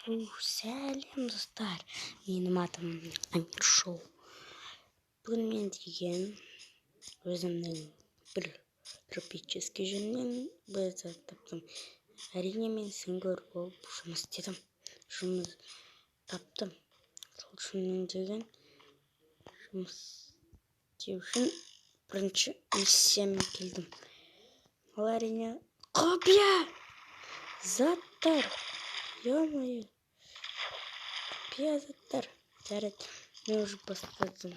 Сәлем достар, менің атым Амир Шоу. Бүгін мен деген өзімнің бір тропический жөнінен бәзі таптым. Әрине мен сіңгір болып жұмыс істедім. Жұмыс таптым. Сол шынымен деген жұмыс істеу үшін бірінші миссиямен келдім. Ол әрине құпия заттар. Ё-моё. Заттар. Жарайды, мен уже бастадым.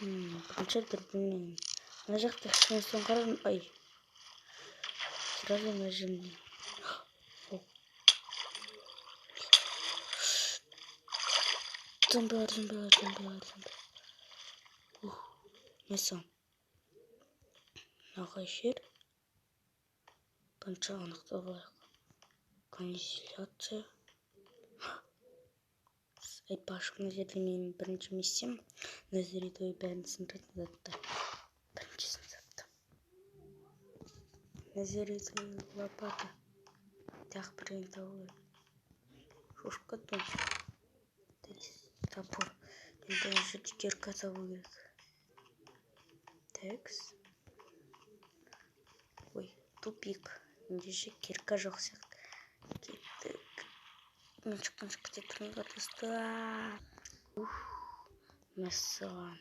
Бірінші білмеймін. Ана жақта шыңғыстан қарадым. Ай. Сразу нажимнен. Зомбилар. Несі? Мынаған жер. Бірінші анықтап алайық. Консиляция. Айтпақшы, мына жерде менің бірінші миссиям Назаритовый бәрін сындыратын заттар. Біріншісін таптым. Назаритовый лопата. Тағы бірдеңе табу керек. Шошқа тон. Топор. Енді осы жерде кирка табу керек. Текс. Ой, тупик. Ендеше кирка жоқ сияқты. Кеттік. Мен шыққан кете тұрыңдар достар. Мәссаған.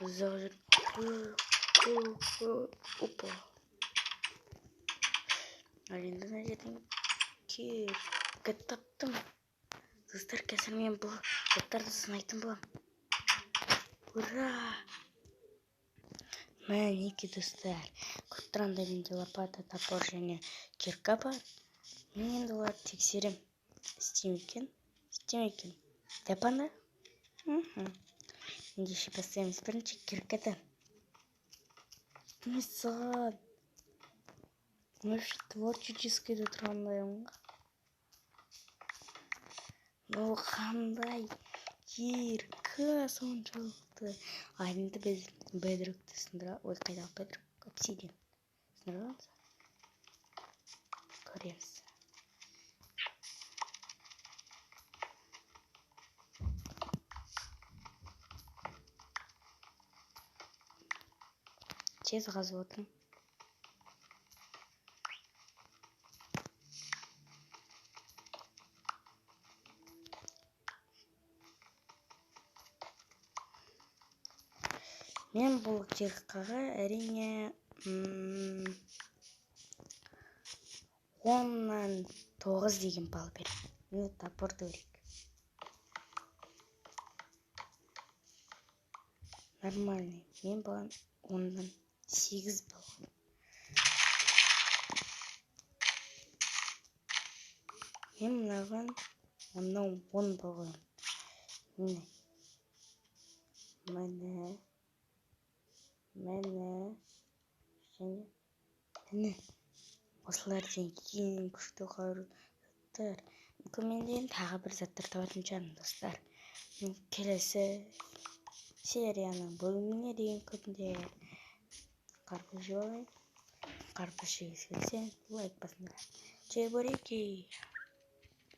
Ұзақ жүр. Опа. Енді мына жерден кирка таптым. Достар, қазір мен бұл заттарды сынайтын боламын. Ура! Мінеки достар. Көріп тұрғандай менде лопата, топор және кирка бар. Мен енді оларды тексерем. Істемекен. Тапаны? Ендеше бастаймыз. Бірінші киркадан. Мәссаған. Вообще творческий де тұрғандайым. Бұл қандай кирка соншалықты. Енді біз бедрокты сындыра. Ой, қайдағы бедрок? Обсидиан. Сындырамыз? Көреміз. Тез қазып отырмын. Мен бұл киркаға әрине 10-нан 9 деген балл берем. Мен топорды көрейік. Нормальный. Мен бұған 10-нан 8 балл. Мен мынаған 10-нан 10 балл. Міне. Осылардың ең күшті заттар. Мен тағы бір заттар табатын шығармын достар. Келесі серияның бөліміне дейін күнде қарпы жолай. Қарпы жегісі келсе лайк басыңдар. Чебуреки.